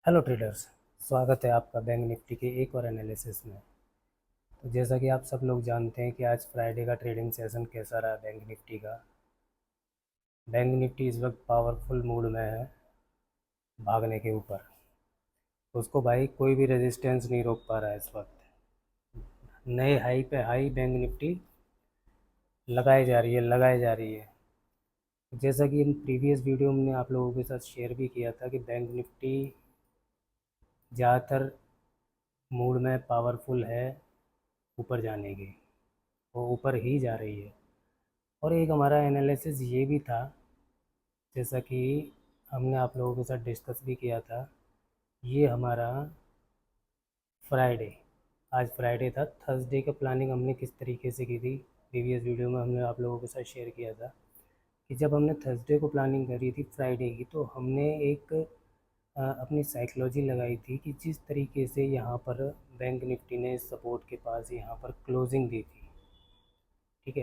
Hello traders. स्वागत है आपका बैंक निफ्टी के एक और एनालिसिस में। तो जैसा कि आप सब लोग जानते हैं कि आज फ्राइडे का ट्रेडिंग सेशन कैसा रहा बैंक निफ्टी का। बैंक निफ्टी इस वक्त पावरफुल मूड में है, भागने के ऊपर। उसको भाई कोई भी रेजिस्टेंस नहीं रोक पा रहा है इस वक्त। नए हाई पे हाई बैंक निफ्टी लगाई जा रही है। जैसा कि इन प्रीवियस वीडियो में आप लोगों के साथ शेयर भी किया था कि बैंक निफ्टी ज़्यादातर मूड में पावरफुल है ऊपर जाने की, वो ऊपर ही जा रही है। और एक हमारा एनालिसिस ये भी था, जैसा कि हमने आप लोगों के साथ डिस्कस भी किया था। ये हमारा फ्राइडे, आज फ्राइडे था। थर्सडे का प्लानिंग हमने किस तरीके से की थी, प्रीवियस वीडियो में हमने आप लोगों के साथ शेयर किया था कि जब हमने थर्सडे को प्लानिंग करी थी फ्राइडे की, तो हमने एक अपनी साइकोलॉजी लगाई थी कि जिस तरीके से यहाँ पर बैंक निफ्टी ने सपोर्ट के पास यहाँ पर क्लोजिंग दी थी, ठीक है।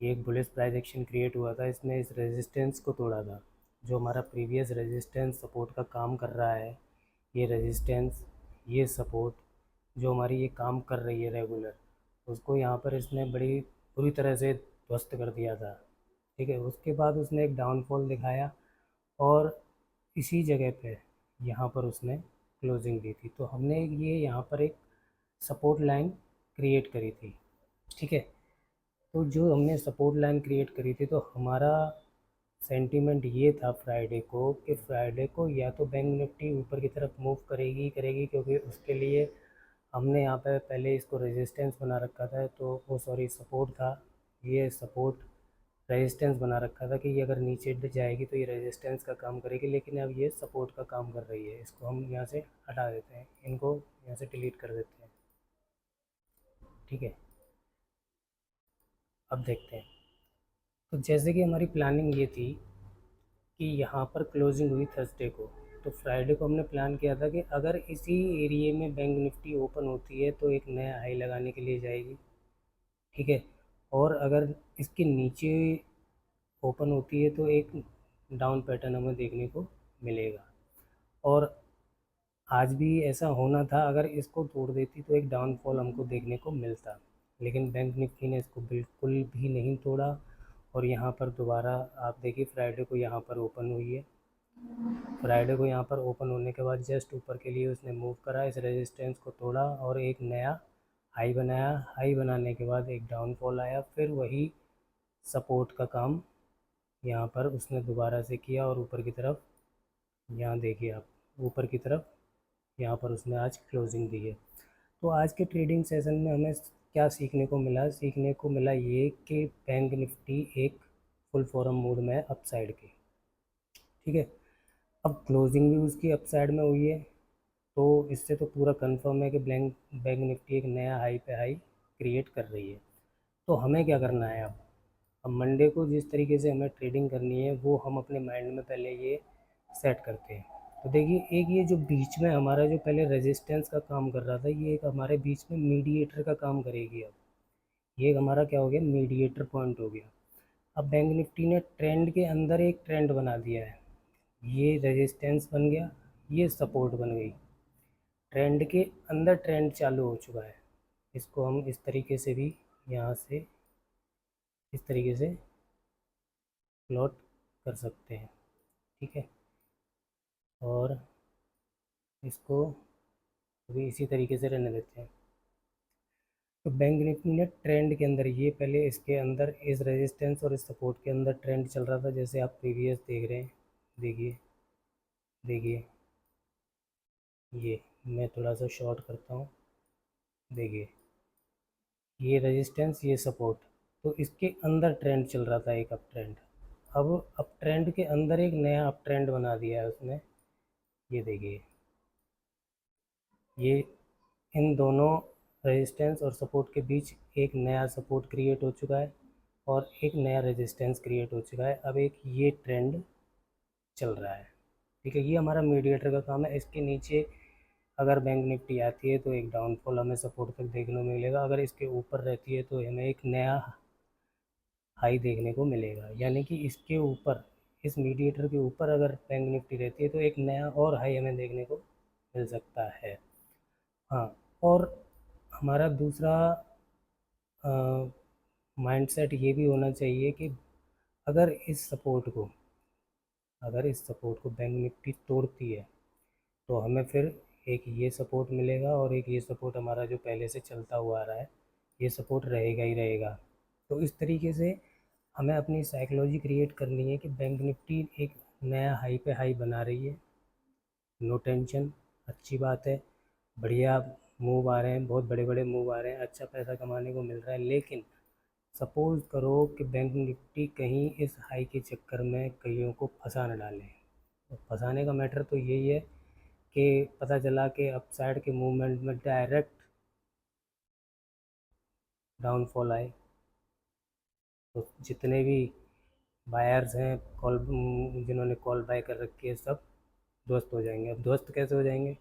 ये एक बुलिश प्राइस एक्शन क्रिएट हुआ था, इसने इस रेजिस्टेंस को तोड़ा था। जो हमारा प्रीवियस रेजिस्टेंस सपोर्ट का काम कर रहा है, ये रेजिस्टेंस, ये सपोर्ट जो हमारी ये काम कर रही है रेगुलर, उसको यहाँ पर इसने बड़ी बुरी तरह से ध्वस्त कर दिया था, ठीक है। उसके बाद उसने एक डाउनफॉल दिखाया और इसी जगह पे यहाँ पर उसने क्लोजिंग दी थी। तो हमने ये यहाँ पर एक सपोर्ट लाइन क्रिएट करी थी, ठीक है। तो जो हमने सपोर्ट लाइन क्रिएट करी थी, तो हमारा सेंटीमेंट ये था फ्राइडे को कि फ्राइडे को या तो बैंक निफ्टी ऊपर की तरफ मूव करेगी, क्योंकि उसके लिए हमने यहाँ पे पहले इसको रेजिस्टेंस बना रखा था। तो वो सॉरी सपोर्ट था, ये सपोर्ट रेजिस्टेंस बना रखा था कि ये अगर नीचे जाएगी तो ये रेजिस्टेंस का काम करेगी, लेकिन अब ये सपोर्ट का काम कर रही है। इसको हम यहाँ से हटा देते हैं, इनको यहाँ से डिलीट कर देते हैं, ठीक है। अब देखते हैं। तो जैसे कि हमारी प्लानिंग ये थी कि यहाँ पर क्लोजिंग हुई थर्सडे को, तो फ्राइडे को हमने प्लान किया था कि अगर इसी एरिए में बैंक निफ्टी ओपन होती है तो एक नया हाई लगाने के लिए जाएगी, ठीक है। और अगर इसके नीचे ओपन होती है तो एक डाउन पैटर्न हमें देखने को मिलेगा। और आज भी ऐसा होना था, अगर इसको तोड़ देती तो एक डाउनफॉल हमको देखने को मिलता, लेकिन बैंक निफ्टी ने इसको बिल्कुल भी नहीं तोड़ा। और यहाँ पर दोबारा आप देखिए फ्राइडे को यहाँ पर ओपन हुई है। फ्राइडे को यहाँ पर ओपन होने के बाद जस्ट ऊपर के लिए उसने मूव करा, इस रेजिस्टेंस को तोड़ा और एक नया हाई बनाया। हाई बनाने के बाद एक डाउनफॉल आया, फिर वही सपोर्ट का काम यहाँ पर उसने दोबारा से किया और ऊपर की तरफ, यहाँ देखिए आप, ऊपर की तरफ यहाँ पर उसने आज क्लोजिंग दी है। तो आज के ट्रेडिंग सेशन में हमें क्या सीखने को मिला ये कि बैंक निफ्टी एक फुल फॉरम मूड में है अपसाइड की, ठीक है। अब क्लोजिंग भी उसकी अपसाइड में हुई है, तो इससे तो पूरा कंफर्म है कि बैंक निफ्टी एक नया हाई पे हाई क्रिएट कर रही है। तो हमें क्या करना है अब मंडे को जिस तरीके से हमें ट्रेडिंग करनी है वो हम अपने माइंड में पहले ये सेट करते हैं। तो देखिए, एक ये जो बीच में हमारा जो पहले रेजिस्टेंस का काम कर रहा था, ये एक हमारे बीच में मीडिएटर का काम करेगी। अब ये एक हमारा क्या हो गया, मीडिएटर पॉइंट हो गया। अब बैंक निफ्टी ने ट्रेंड के अंदर एक ट्रेंड बना दिया है, ये रेजिस्टेंस बन गया, ये सपोर्ट बन गई। ट्रेंड के अंदर ट्रेंड चालू हो चुका है। इसको हम इस तरीके से भी यहाँ से इस तरीके से प्लॉट कर सकते हैं, ठीक है। और इसको भी इसी तरीके से रहने देते हैं। तो बैंक निफ्टी ने ट्रेंड के अंदर, ये पहले इसके अंदर इस रेजिस्टेंस और इस सपोर्ट के अंदर ट्रेंड चल रहा था, जैसे आप प्रीवियस देख रहे हैं। देखिए देखिए, ये मैं थोड़ा सा शॉर्ट करता हूँ। देखिए, ये रेजिस्टेंस, ये सपोर्ट, तो इसके अंदर ट्रेंड चल रहा था, एक अप ट्रेंड। अब अप ट्रेंड के अंदर एक नया अप ट्रेंड बना दिया है उसने। ये देखिए, ये इन दोनों रेजिस्टेंस और सपोर्ट के बीच एक नया सपोर्ट क्रिएट हो चुका है और एक नया रेजिस्टेंस क्रिएट हो चुका है। अब एक ये ट्रेंड चल रहा है, ठीक है। ये हमारा मीडिएटर का काम है। इसके नीचे अगर बैंक निफ्टी आती है तो एक डाउनफॉल हमें सपोर्ट तक देखने को मिलेगा, अगर इसके ऊपर रहती है तो हमें एक नया हाई देखने को मिलेगा। यानी कि इसके ऊपर, इस मीडिएटर के ऊपर अगर बैंक निफ्टी रहती है तो एक नया और हाई हमें देखने को मिल सकता है। हाँ, और हमारा दूसरा माइंडसेट ये भी होना चाहिए कि अगर इस सपोर्ट को बैंक निफ्टी तोड़ती है तो हमें फिर एक ये सपोर्ट मिलेगा और एक ये सपोर्ट हमारा जो पहले से चलता हुआ आ रहा है, ये सपोर्ट रहेगा ही रहेगा। तो इस तरीके से हमें अपनी साइकोलॉजी क्रिएट करनी है कि बैंक निफ्टी एक नया हाई पे हाई बना रही है। नो टेंशन, अच्छी बात है, बढ़िया मूव आ रहे हैं, बहुत बड़े बड़े मूव आ रहे हैं, अच्छा पैसा कमाने को मिल रहा है। लेकिन सपोज़ करो कि बैंक निफ्टी कहीं इस हाई के चक्कर में कईयों को फंसा न डाले। तो फंसाने का मैटर तो यही है कि पता चला कि अपसाइड के मूवमेंट में डायरेक्ट डाउनफॉल आए, तो जितने भी बायर्स हैं, कॉल जिन्होंने कॉल बाय कर रखी है, सब ध्वस्त हो जाएंगे। अब ध्वस्त कैसे हो जाएंगे?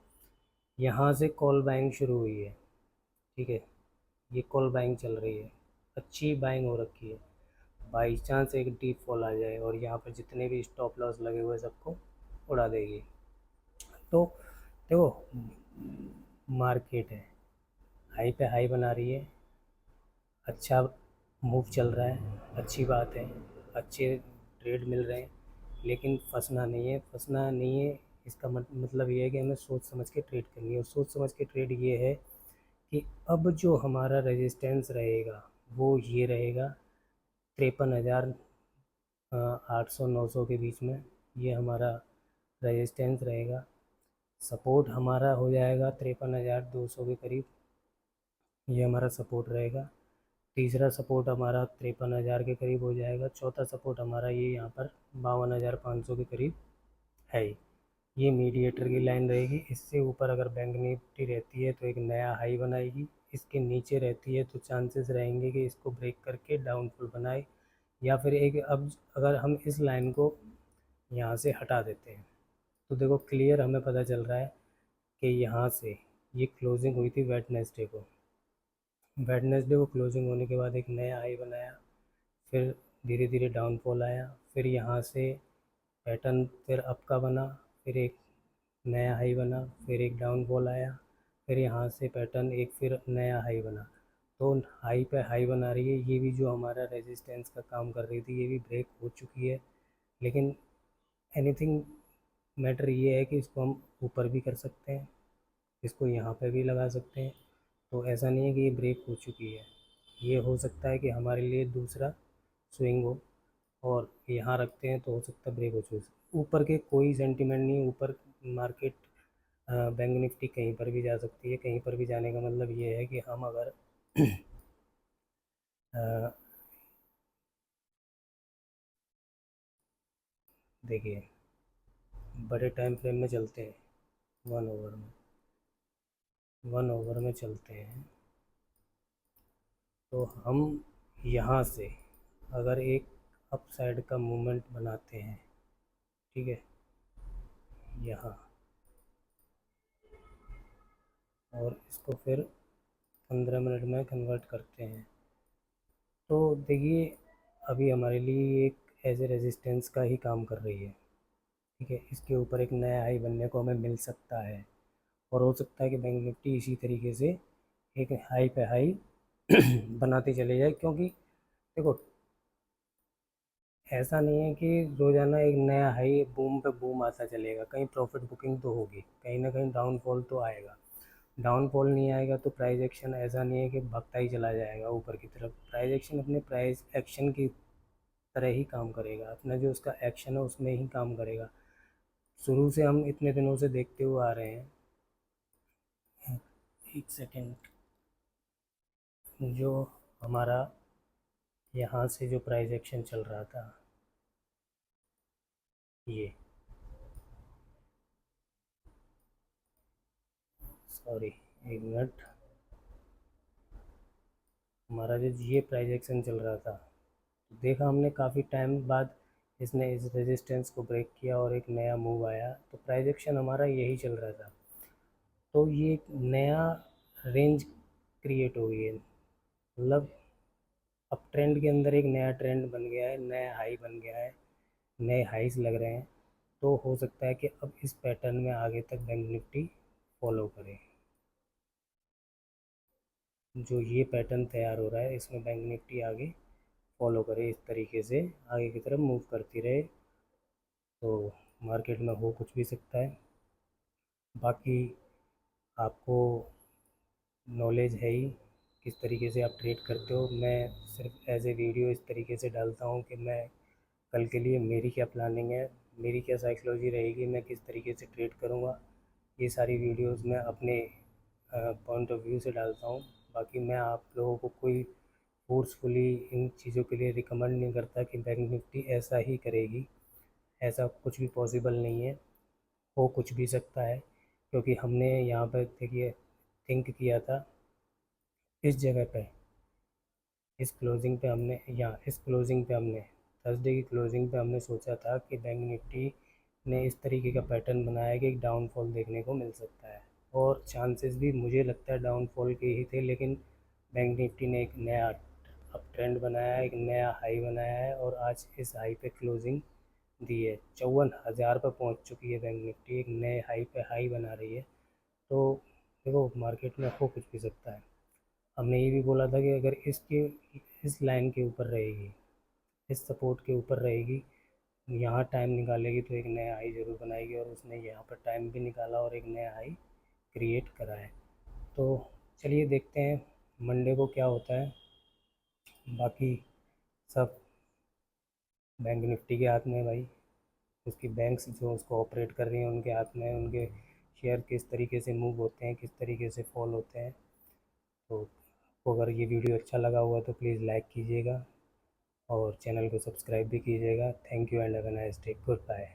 यहाँ से कॉल बाइंग शुरू हुई है, ठीक है, ये कॉल बाइंग चल रही है, अच्छी बाइंग हो रखी है, बाई चांस एक डीप फॉल आ जाए और यहाँ पर जितने भी स्टॉप लॉस लगे हुए सबको उड़ा देगी। तो देखो, मार्केट है, हाई पे हाई बना रही है, अच्छा मूव चल रहा है, अच्छी बात है, अच्छे ट्रेड मिल रहे हैं, लेकिन फंसना नहीं है। इसका मतलब ये है कि हमें सोच समझ के ट्रेड करनी है। और सोच समझ के ट्रेड ये है कि अब जो हमारा रेजिस्टेंस रहेगा वो ये रहेगा 53,800-900 के बीच में, ये हमारा रेजिस्टेंस रहेगा। सपोर्ट हमारा हो जाएगा 53,200 के करीब, ये हमारा सपोर्ट रहेगा। तीसरा सपोर्ट हमारा 53,000 के करीब हो जाएगा। चौथा सपोर्ट हमारा ये यहाँ पर 52,500 के करीब है। ये मीडिएटर की लाइन रहेगी। इससे ऊपर अगर बैंक निफ्टी रहती है तो एक नया हाई बनाएगी, इसके नीचे रहती है तो चांसेस रहेंगे कि इसको ब्रेक करके डाउनफॉल बनाए, या फिर एक, अब अगर हम इस लाइन को यहाँ से हटा देते हैं तो देखो क्लियर हमें पता चल रहा है कि यहाँ से ये क्लोजिंग हुई थी वेडनेसडे को। वेडनेसडे को क्लोजिंग होने के बाद एक नया हाई बनाया, फिर धीरे धीरे डाउनफॉल आया, फिर यहाँ से पैटर्न फिर अप का बना, फिर एक नया हाई बना, फिर एक डाउनफॉल आया, फिर यहाँ से पैटर्न एक फिर नया हाई बना। तो हाई पे हाई बना रही है। ये भी जो हमारा रेजिस्टेंस का काम कर रही थी ये भी ब्रेक हो चुकी है। लेकिन एनीथिंग मैटर ये है कि इसको हम ऊपर भी कर सकते हैं, इसको यहाँ पे भी लगा सकते हैं। तो ऐसा नहीं है कि ये ब्रेक हो चुकी है, ये हो सकता है कि हमारे लिए दूसरा स्विंग हो, और यहाँ रखते हैं तो हो सकता है ब्रेक हो चुके। ऊपर के कोई सेंटिमेंट नहीं, ऊपर मार्केट बैंक निफ्टी कहीं पर भी जा सकती है। कहीं पर भी जाने का मतलब ये है कि हम अगर देखिए, बड़े टाइम फ्रेम में चलते हैं, वन ओवर में, चलते हैं, तो हम यहाँ से अगर एक अप साइड का मूवमेंट बनाते हैं, ठीक है, यहाँ, और इसको फिर 15 मिनट में कन्वर्ट करते हैं, तो देखिए अभी हमारे लिए एक एज ए रेजिस्टेंस का ही काम कर रही है, ठीक है। इसके ऊपर एक नया हाई बनने को हमें मिल सकता है, और हो सकता है कि बैंक निफ्टी इसी तरीके से एक हाई पे हाई बनाते चले जाए। क्योंकि देखो, ऐसा नहीं है कि रोज़ाना एक नया हाई बूम पे बूम आता चलेगा, कहीं प्रॉफिट बुकिंग तो होगी, कहीं ना कहीं डाउनफॉल तो आएगा। डाउनफॉल नहीं आएगा तो प्राइस एक्शन ऐसा नहीं है कि भागता ही चला जाएगा ऊपर की तरफ। प्राइस एक्शन अपने प्राइस एक्शन की तरह ही काम करेगा, अपना जो उसका एक्शन है उसमें ही काम करेगा। शुरू से हम इतने दिनों से देखते हुए आ रहे हैं। एक सेकेंड, जो हमारा यहाँ से जो प्राइस एक्शन चल रहा था, ये, सॉरी, एक मिनट, हमारा जो ये प्राइस एक्शन चल रहा था, तो देखा हमने काफ़ी टाइम बाद इसने इस रेजिस्टेंस को ब्रेक किया और एक नया मूव आया, तो प्राइस एक्शन हमारा यही चल रहा था। तो ये एक नया रेंज क्रिएट हो गई है, मतलब अब ट्रेंड के अंदर एक नया ट्रेंड बन गया है, नया हाई बन गया है, नए हाइस लग रहे हैं। तो हो सकता है कि अब इस पैटर्न में आगे तक बैंक निफ्टी फॉलो करें। जो ये पैटर्न तैयार हो रहा है इसमें बैंक निफ्टी आगे फॉलो करे, इस तरीके से आगे की तरफ मूव करती रहे, तो मार्केट में हो कुछ भी सकता है। बाकी आपको नॉलेज है ही किस तरीके से आप ट्रेड करते हो। मैं सिर्फ एज ए वीडियो इस तरीके से डालता हूँ कि मैं कल के लिए मेरी क्या प्लानिंग है, मेरी क्या साइकोलॉजी रहेगी, मैं किस तरीके से ट्रेड करूँगा। ये सारी वीडियोस मैं अपने पॉइंट ऑफ व्यू से डालता हूँ। बाकी मैं आप लोगों को कोई फोर्सफुली इन चीज़ों के लिए रिकमेंड नहीं करता कि बैंक निफ्टी ऐसा ही करेगी। ऐसा कुछ भी पॉसिबल नहीं है, हो कुछ भी सकता है। क्योंकि हमने यहाँ पर देखिए थिंक किया था इस जगह पे, इस क्लोजिंग पे हमने, यहाँ इस क्लोजिंग पे हमने, थर्सडे की क्लोजिंग पे हमने सोचा था कि बैंक निफ्टी ने इस तरीके का पैटर्न बनाया कि एक डाउनफॉल देखने को मिल सकता है, और चांसेस भी मुझे लगता है डाउनफॉल के ही थे। लेकिन बैंक निफ्टी ने एक नया अप ट्रेंड बनाया, एक नया हाई बनाया है, और आज इस हाई पे क्लोजिंग दी है। 54,000 पर पहुंच चुकी है बैंक निफ्टी, एक नए हाई पे हाई बना रही है। तो देखो मार्केट में हो कुछ भी सकता है। हमने ये भी बोला था कि अगर इसके इस लाइन के ऊपर रहेगी, इस सपोर्ट के ऊपर रहेगी, यहाँ टाइम निकालेगी तो एक नया हाई ज़रूर बनाएगी, और उसने यहाँ पर टाइम भी निकाला और एक नया हाई क्रिएट करा है। तो चलिए देखते हैं मंडे को क्या होता है। बाकी सब बैंक निफ्टी के हाथ में है भाई, उसकी बैंक्स जो उसको ऑपरेट कर रही हैं उनके हाथ में है, उनके शेयर किस तरीके से मूव होते हैं, किस तरीके से फॉल होते हैं। तो आपको अगर ये वीडियो अच्छा लगा हुआ तो प्लीज़ लाइक कीजिएगा और चैनल को सब्सक्राइब भी कीजिएगा। Thank you and have a nice day, good bye.